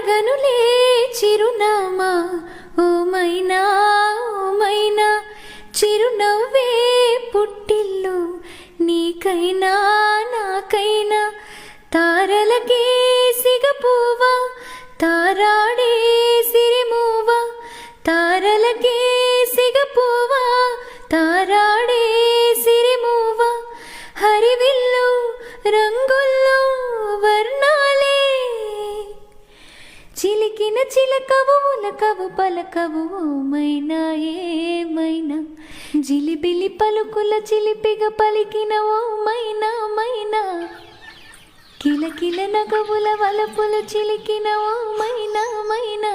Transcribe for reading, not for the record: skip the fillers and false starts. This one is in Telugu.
అడగనులే చిరునామా ఓ మైనా ఓ మైనా చిరునవ్వే పుట్టిల్లు నీకైనా నాకైనా తారలకే సిగపువ్వా తారాడే సిరిమువ్వా తారలకే సిగపువ్వా తారాడే సిరిమువ్వా హరివిల్లు రంగుల్లో వర్ణాలే చిలికిన చిలకవు ఉలకవు పలకవు ఓ మైనా ఏమైనా జిలిబిలి పలుకుల చిలిపిగా పలికిన ఓ మైనా మైనా కిలకిల నగవుల వలపులు చిలికిన ఓ మైనా మైనా